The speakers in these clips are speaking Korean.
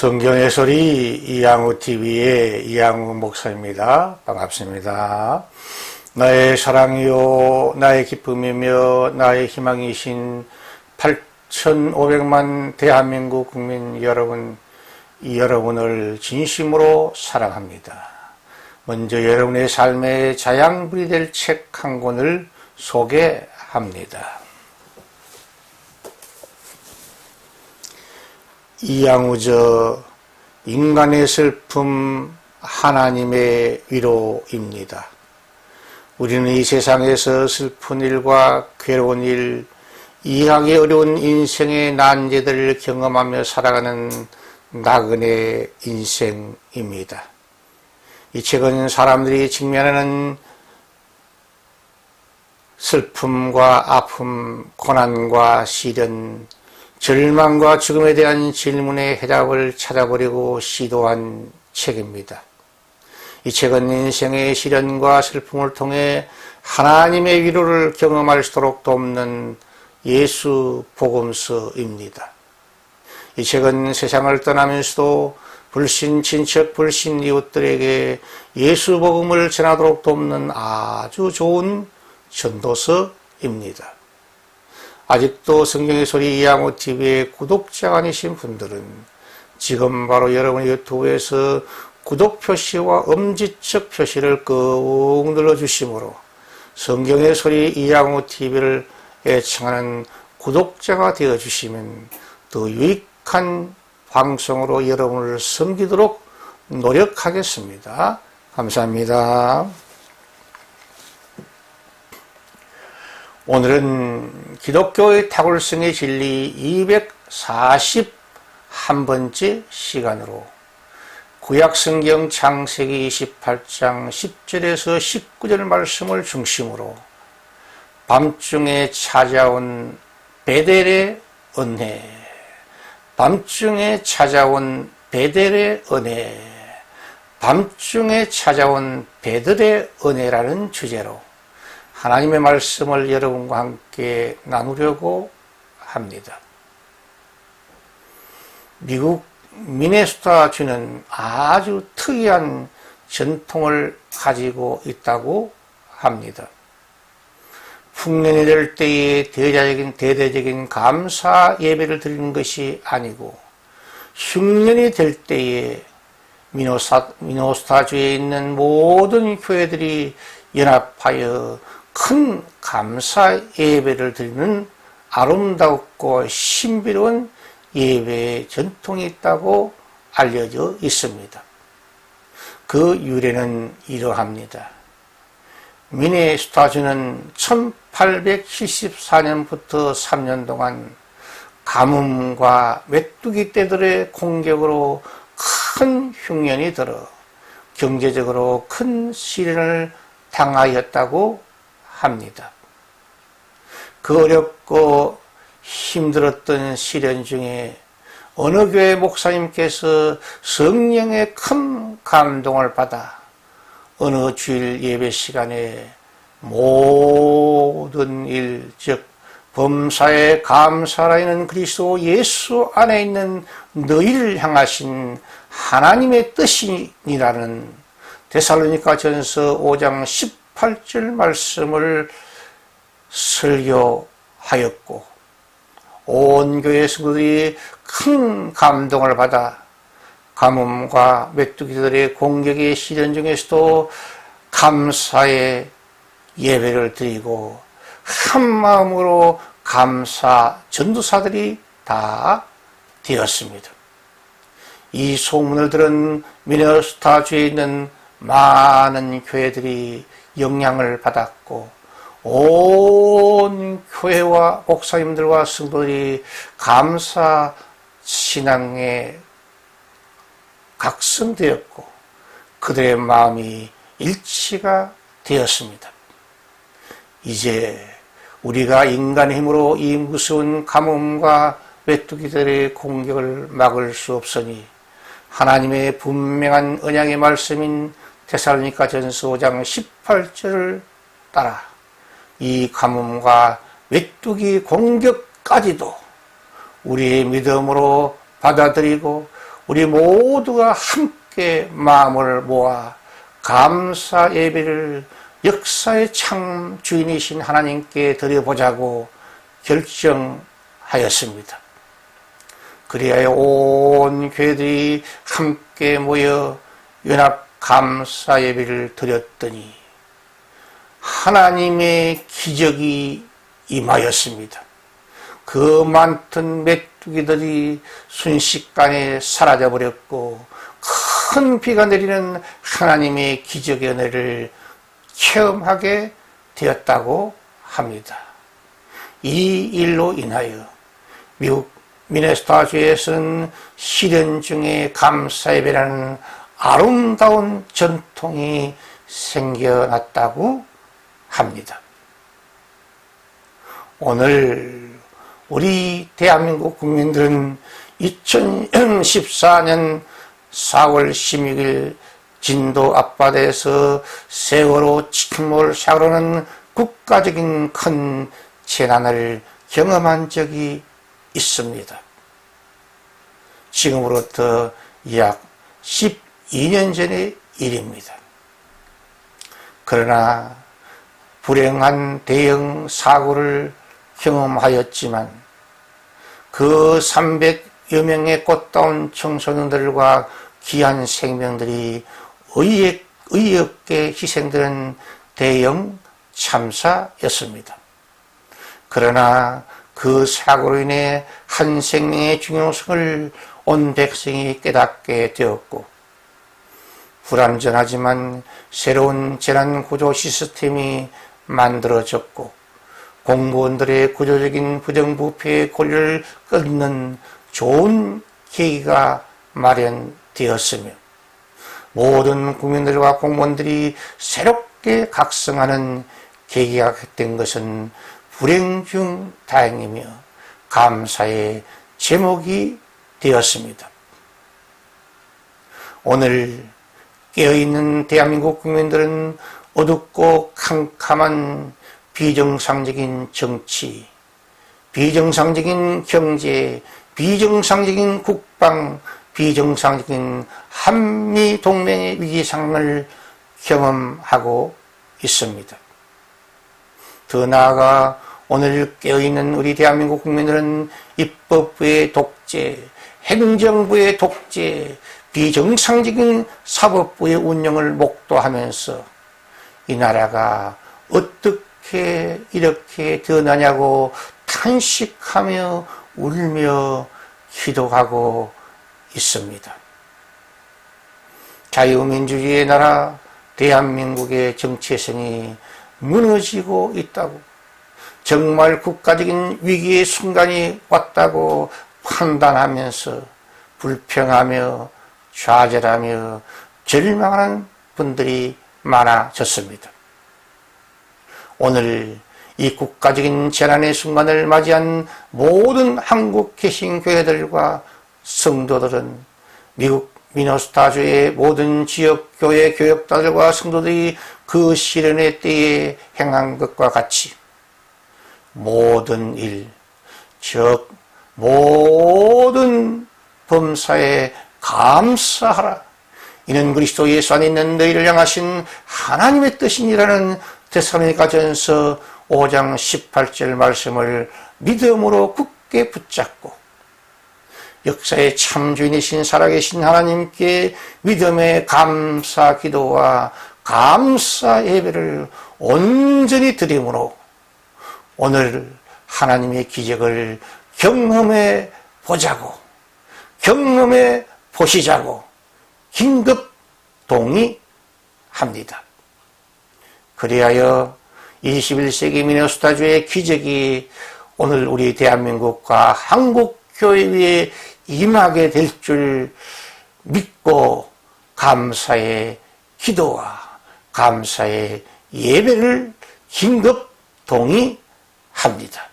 성경의 소리 이양우TV의 이양우 목사입니다. 반갑습니다. 나의 사랑이요 나의 기쁨이며 나의 희망이신 8,500만 대한민국 국민 여러분을 진심으로 사랑합니다. 먼저 여러분의 삶의 자양분이 될 책 한 권을 소개합니다. 이양우저 인간의 슬픔 하나님의 위로입니다. 우리는 이 세상에서 슬픈 일과 괴로운 일, 이해하기 어려운 인생의 난제들을 경험하며 살아가는 나그네 인생입니다. 이 책은 사람들이 직면하는 슬픔과 아픔, 고난과 시련, 절망과 죽음에 대한 질문의 해답을 찾아보려고 시도한 책입니다. 이 책은 인생의 시련과 슬픔을 통해 하나님의 위로를 경험할 수록 돕는 예수 복음서입니다. 이 책은 세상을 떠나면서도 불신 친척, 불신 이웃들에게 예수 복음을 전하도록 돕는 아주 좋은 전도서입니다. 아직도 성경의 소리 이양우TV의 구독자가 아니신 분들은 지금 바로 여러분의 유튜브에서 구독 표시와 엄지척 표시를 꾹 눌러주시므로 성경의 소리 이양우TV를 애청하는 구독자가 되어주시면 더 유익한 방송으로 여러분을 섬기도록 노력하겠습니다. 감사합니다. 오늘은 기독교의 탁월성의 진리 241번째 시간으로 구약성경 창세기 28장 10절에서 19절 말씀을 중심으로 밤중에 찾아온 베델의 은혜, 밤중에 찾아온 베델의 은혜, 밤중에 찾아온 베델의 은혜라는 주제로 하나님의 말씀을 여러분과 함께 나누려고 합니다. 미국 미네소타주는 아주 특이한 전통을 가지고 있다고 합니다. 풍년이 될 때에 대대적인 감사 예배를 드리는 것이 아니고 흉년이 될 때에 미네소타주에 있는 모든 교회들이 연합하여 큰 감사 예배를 드리는 아름답고 신비로운 예배의 전통이 있다고 알려져 있습니다. 그 유래는 이러합니다. 미네소타주는 1874년부터 3년 동안 가뭄과 메뚜기 떼들의 공격으로 큰 흉년이 들어 경제적으로 큰 시련을 당하였다고 합니다. 그 어렵고 힘들었던 시련 중에 어느 교회 목사님께서 성령의 큰 감동을 받아 어느 주일 예배 시간에 모든 일, 즉 범사에 감사하는 그리스도 예수 안에 있는 너희를 향하신 하나님의 뜻이니라는 데살로니가전서 5장 18절 말씀을 설교하였고 온 교회 성도들이 큰 감동을 받아 가뭄과 메뚜기들의 공격의 시련 중에서도 감사의 예배를 드리고 한 마음으로 감사 전도사들이 다 되었습니다. 이 소문을 들은 미네소타주에 있는 많은 교회들이 영향을 받았고 온 교회와 목사님들과 성도들이 감사 신앙에 각성되었고 그들의 마음이 일치가 되었습니다. 이제 우리가 인간의 힘으로 이 무서운 가뭄과 메뚜기들의 공격을 막을 수 없으니 하나님의 분명한 언약의 말씀인 데살로니가전서 5장 18절을 따라 이 가뭄과 메뚜기 공격까지도 우리의 믿음으로 받아들이고 우리 모두가 함께 마음을 모아 감사 예배를 역사의 참 주인이신 하나님께 드려보자고 결정하였습니다. 그리하여 온 교회들이 함께 모여 연합 감사 예배를 드렸더니 하나님의 기적이 임하였습니다. 그 많던 메뚜기들이 순식간에 사라져버렸고 큰 비가 내리는 하나님의 기적의 은혜를 체험하게 되었다고 합니다. 이 일로 인하여 미국 미네소타주에서는 시련 중에 감사예배라는 아름다운 전통이 생겨났다고 합니다. 오늘 우리 대한민국 국민들은 2014년 4월 16일 진도 앞바다에서 세월호 침몰 사고로는 국가적인 큰 재난을 경험한 적이 있습니다. 지금으로부터 약 12년 전의 일입니다. 그러나 불행한 대형 사고를 경험하였지만 그 300여 명의 꽃다운 청소년들과 귀한 생명들이 의의 없게 희생되는 대형 참사였습니다. 그러나 그 사고로 인해 한 생명의 중요성을 온 백성이 깨닫게 되었고 불완전하지만 새로운 재난구조 시스템이 만들어졌고 공무원들의 구조적인 부정부패의 권리를 끊는 좋은 계기가 마련되었으며 모든 국민들과 공무원들이 새롭게 각성하는 계기가 된 것은 불행 중 다행이며 감사의 제목이 되었습니다. 오늘 깨어있는 대한민국 국민들은 어둡고 캄캄한 비정상적인 정치, 비정상적인 경제, 비정상적인 국방, 비정상적인 한미동맹의 위기상을 경험하고 있습니다. 더 나아가 오늘 깨어있는 우리 대한민국 국민들은 입법부의 독재, 행정부의 독재, 비정상적인 사법부의 운영을 목도하면서 이 나라가 어떻게 이렇게 되었느냐고 탄식하며 울며 기도하고 있습니다. 자유민주주의의 나라 대한민국의 정체성이 무너지고 있다고, 정말 국가적인 위기의 순간이 왔다고 판단하면서 불평하며 좌절하며 절망하는 분들이 많아졌습니다. 오늘 이 국가적인 재난의 순간을 맞이한 모든 한국 개신교회들과 성도들은 미국 미네소타주의 모든 지역교회 교역자들과 성도들이 그 시련의 때에 행한 것과 같이 모든 일, 즉 모든 범사에 감사하라. 이는 그리스도 예수 안에 있는 너희를 향하신 하나님의 뜻이니라는 데살로니가전서 5장 18절 말씀을 믿음으로 굳게 붙잡고 역사의 참주인이신 살아계신 하나님께 믿음의 감사 기도와 감사 예배를 온전히 드림으로 오늘 하나님의 기적을 경험해 보자고, 경험해 보시자고 긴급 동의합니다. 그리하여 21세기 미네소타주의 기적이 오늘 우리 대한민국과 한국교회 위에 임하게 될 줄 믿고 감사의 기도와 감사의 예배를 긴급 동의합니다.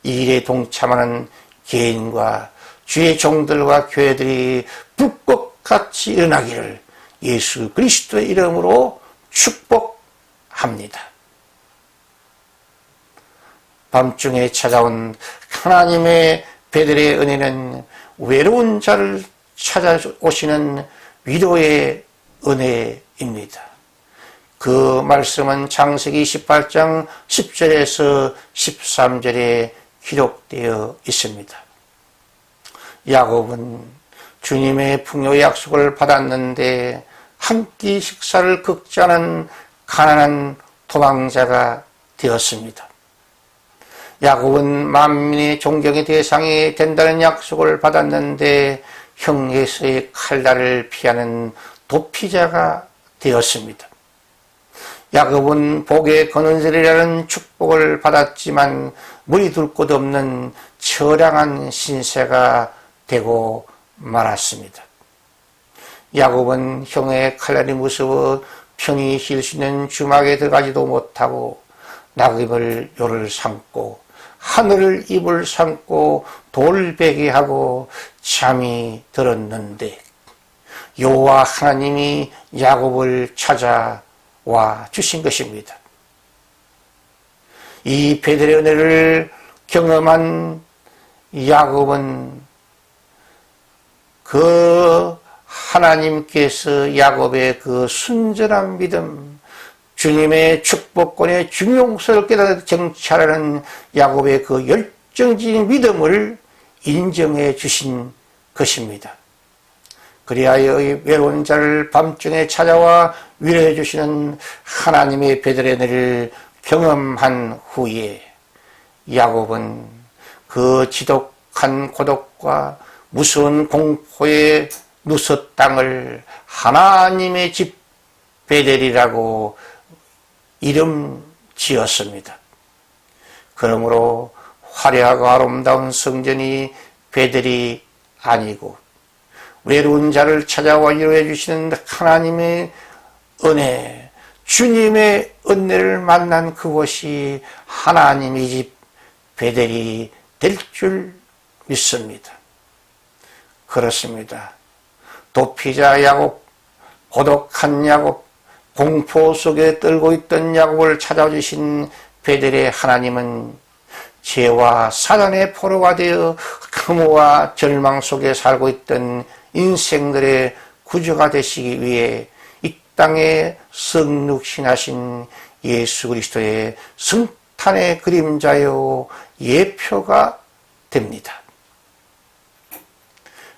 이 일에 동참하는 개인과 주의 종들과 교회들이 불꽃같이 일어나기를 예수 그리스도의 이름으로 축복합니다. 밤중에 찾아온 하나님의 배들의 은혜는 외로운 자를 찾아오시는 위로의 은혜입니다. 그 말씀은 창세기 18장 10절에서 13절에 기록되어 있습니다. 야곱은 주님의 풍요 약속을 받았는데 한 끼 식사를 극자는 가난한 도망자가 되었습니다. 야곱은 만민의 존경의 대상이 된다는 약속을 받았는데 형 에서의 칼날을 피하는 도피자가 되었습니다. 야곱은 복의 건원절이라는 축복을 받았지만 물이 둘 곳 없는 처량한 신세가 되고 말았습니다. 야곱은 형의 칼날이 무서워 편히 쉴 수 있는 주막에 들어가지도 못하고 낙엽을 요를 삼고 하늘을 입을 삼고 돌베개 하고 잠이 들었는데 여호와 하나님이 야곱을 찾아와 주신 것입니다. 이 베델의 은혜를 경험한 야곱은 그 하나님께서 야곱의 그 순전한 믿음, 주님의 축복권의 중용성을 깨달아 정찰하는 야곱의 그 열정적인 믿음을 인정해 주신 것입니다. 그리하여 이 외로운 자를 밤중에 찾아와 위로해 주시는 하나님의 베델의 은혜를 경험한 후에 야곱은 그 지독한 고독과 무서운 공포의 누서 땅을 하나님의 집 베델이라고 이름 지었습니다. 그러므로 화려하고 아름다운 성전이 베델이 아니고 외로운 자를 찾아와 위로해 주시는 하나님의 은혜, 주님의 은혜를 만난 그곳이 하나님의 집 베델이 될 줄 믿습니다. 그렇습니다. 도피자 야곱, 고독한 야곱, 공포 속에 떨고 있던 야곱을 찾아주신 베델의 하나님은 죄와 사단의 포로가 되어 흠모와 절망 속에 살고 있던 인생들의 구주가 되시기 위해 이 땅에 성육신하신 예수 그리스도의 성탄의 그림자요 예표가 됩니다.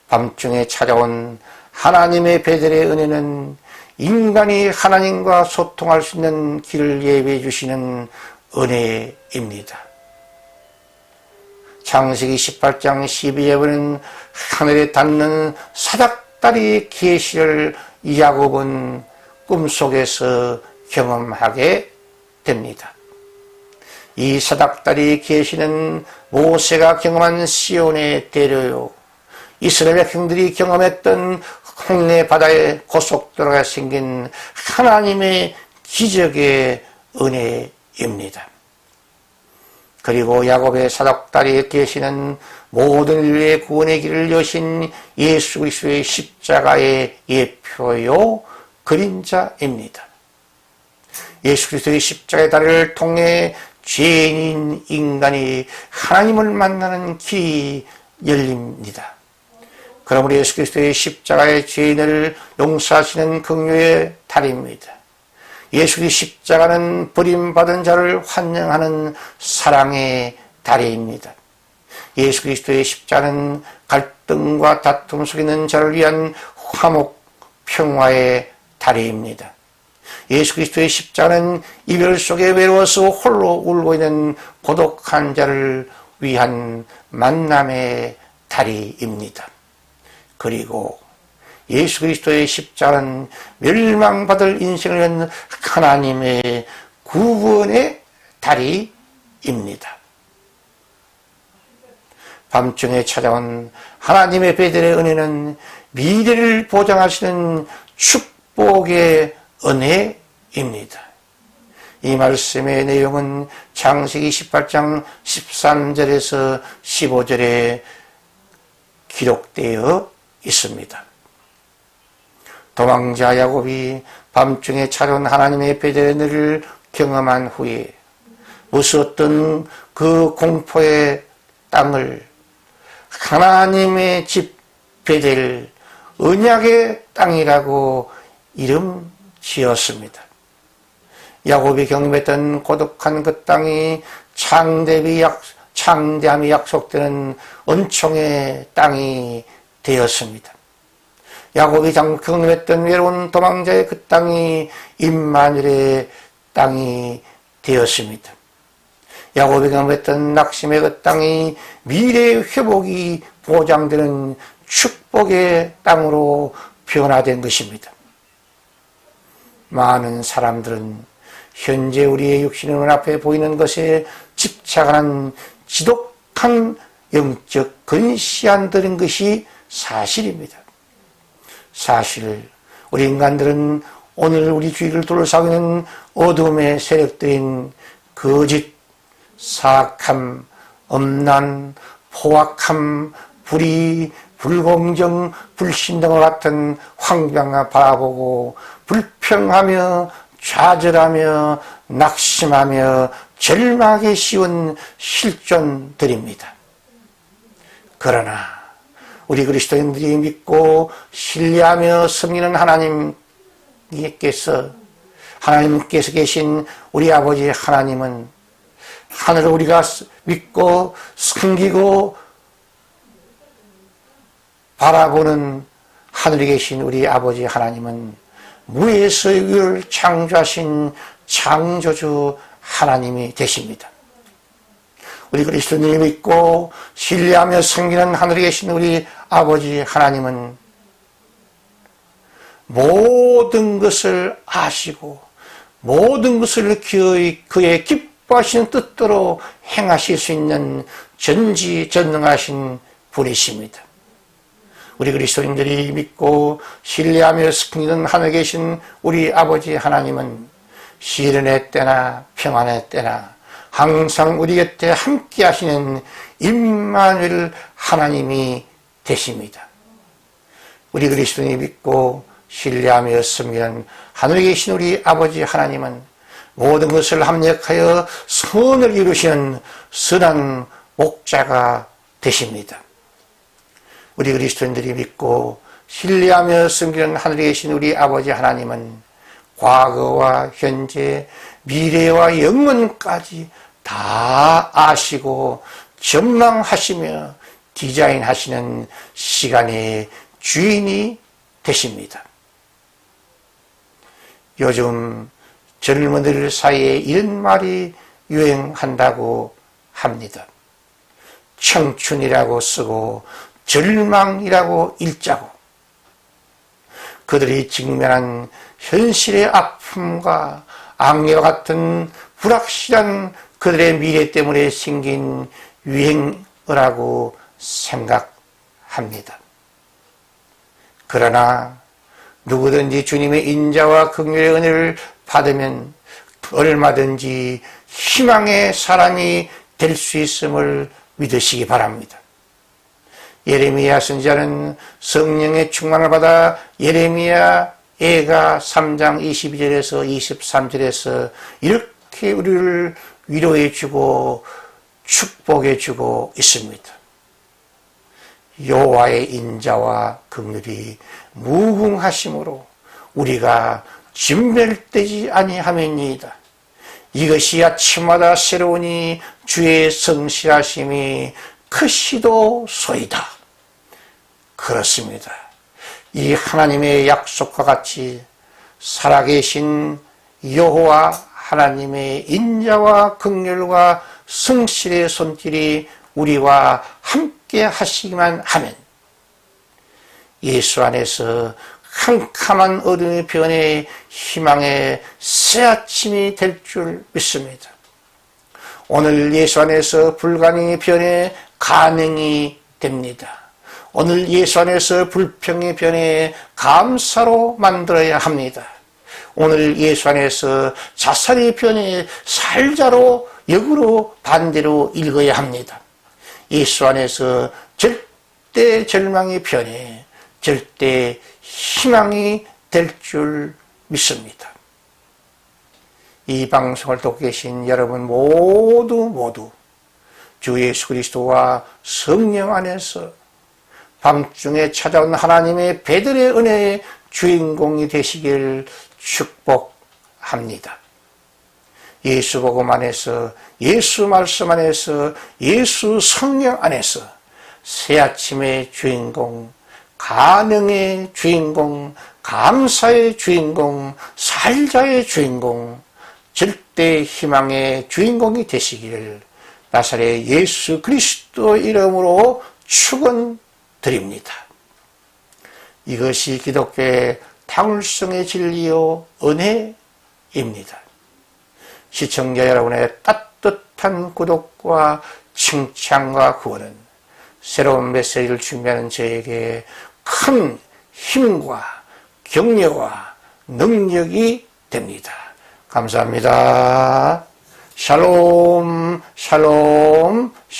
밤중에 찾아온 하나님의 베델의 은혜는 인간이 하나님과 소통할 수 있는 길을 예비해 주시는 은혜입니다. 창세기 18장 12절에 보면 하늘에 닿는 사닥다리의 계시를 야곱은 꿈속에서 경험하게 됩니다. 이 사닥다리의 계시는 모세가 경험한 시온의 대로요, 이스라엘 백성들이 경험했던 홍해 바다의 고속도로가 생긴 하나님의 기적의 은혜입니다. 그리고 야곱의 사닥다리에 계시는 모든 인류의 구원의 길을 여신 예수 그리스도의 십자가의 예표요 그림자입니다. 예수 그리스도의 십자가의 다리를 통해 죄인인 인간이 하나님을 만나는 길이 열립니다. 그러므로 예수 그리스도의 십자가의 죄인을 용서하시는 긍휼의 다리입니다. 예수 그리스도의 십자가는 버림받은 자를 환영하는 사랑의 다리입니다. 예수 그리스도의 십자가는 갈등과 다툼 속에 있는 자를 위한 화목 평화의 다리입니다. 예수 그리스도의 십자가는 이별 속에 외로워서 홀로 울고 있는 고독한 자를 위한 만남의 다리입니다. 그리고 예수 그리스도의 십자가는 멸망받을 인생을 위한 하나님의 구원의 다리입니다. 밤중에 찾아온 하나님의 베델의 은혜는 미래를 보장하시는 축복의 은혜입니다. 이 말씀의 내용은 창세기 18장 13절에서 15절에 기록되어 있습니다. 도망자 야곱이 밤중에 찾아온 하나님의 베델의 은혜를 경험한 후에 무서웠던 그 공포의 땅을 하나님의 집 베델, 언약의 땅이라고 이름 지었습니다. 야곱이 경험했던 고독한 그 땅이 창대함이 약속되는 은총의 땅이 되었습니다. 야곱이 경험했던 외로운 도망자의 그 땅이 임마누엘의 땅이 되었습니다. 야곱이 경험했던 낙심의 그 땅이 미래의 회복이 보장되는 축복의 땅으로 변화된 것입니다. 많은 사람들은 현재 우리의 육신의 눈앞에 보이는 것에 집착하는 지독한 영적 근시안들인 것이 사실입니다. 사실 우리 인간들은 오늘 우리 주위를 둘러싸고 있는 어둠의 세력들인 거짓, 사악함, 엄난, 포악함, 불의, 불공정, 불신 등과 같은 환경을 바라보고 불평하며 좌절하며 낙심하며 절망하기 쉬운 실존들입니다. 그러나 우리 그리스도인들이 믿고 신뢰하며 섬기는 하나님께서 계신 우리 아버지 하나님은, 하늘을 우리가 믿고 섬기고 바라보는 하늘에 계신 우리 아버지 하나님은 무에서 유를 창조하신 창조주 하나님이 되십니다. 우리 그리스도인을 믿고 신뢰하며 섬기는 하늘에 계신 우리 아버지 하나님은 모든 것을 아시고 모든 것을 그의 기뻐하시는 뜻대로 행하실 수 있는 전지전능하신 분이십니다. 우리 그리스도인들이 믿고 신뢰하며 섬기는 하늘에 계신 우리 아버지 하나님은 시련의 때나 평안의 때나 항상 우리 곁에 함께 하시는 임마누엘 하나님이 되십니다. 우리 그리스도인이 믿고 신뢰하며 섬기는 하늘에 계신 우리 아버지 하나님은 모든 것을 합력하여 선을 이루시는 선한 목자가 되십니다. 우리 그리스도인들이 믿고 신뢰하며 섬기는 하늘에 계신 우리 아버지 하나님은 과거와 현재, 미래와 영원까지 다 아시고 전망하시며 디자인하시는 시간의 주인이 되십니다. 요즘 젊은이들 사이에 이런 말이 유행한다고 합니다. 청춘이라고 쓰고 절망이라고 읽자고. 그들이 직면한 현실의 아픔과 악녀와 같은 불확실한 그들의 미래 때문에 생긴 유행어라고 생각합니다. 그러나 누구든지 주님의 인자와 긍휼의 은혜를 받으면 얼마든지 희망의 사람이 될 수 있음을 믿으시기 바랍니다. 예레미야 선지자는 성령의 충만을 받아 예레미야 애가 3장 22절에서 23절에서 이렇게 우리를 위로해주고 축복해주고 있습니다. 여호와의 인자와 긍휼이 무궁하심으로 우리가 진멸되지 아니하매니이다. 이것이 아침마다 새로우니 주의 성실하심이 크시도소이다. 그렇습니다. 이 하나님의 약속과 같이 살아계신 여호와 하나님의 인자와 긍휼과 성실의 손길이 우리와 함께 하시기만 하면 예수 안에서 캄캄한 어둠의 변해 희망의 새아침이 될 줄 믿습니다. 오늘 예수 안에서 불가능이 변해 가능이 됩니다. 오늘 예수 안에서 불평이 변해 감사로 만들어야 합니다. 오늘 예수 안에서 자살이 변해 살자로 역으로 반대로 읽어야 합니다. 예수 안에서 절대 절망이 변해 절대 희망이 될 줄 믿습니다. 이 방송을 듣고 계신 여러분 모두 주 예수 그리스도와 성령 안에서 밤중에 찾아온 하나님의 배들의 은혜의 주인공이 되시길 축복합니다. 예수 복음 안에서, 예수 말씀 안에서, 예수 성령 안에서 새 아침의 주인공, 가능의 주인공, 감사의 주인공, 살자의 주인공, 절대 희망의 주인공이 되시기를 나사렛 예수 그리스도 이름으로 축원드립니다. 이것이 기독교의 탕울성의 진리요 은혜입니다. 시청자 여러분의 따뜻한 구독과 칭찬과 구원은 새로운 메시지를 준비하는 저에게 큰 힘과 격려와 능력이 됩니다. 감사합니다. 샬롬, 샬롬, 샬롬.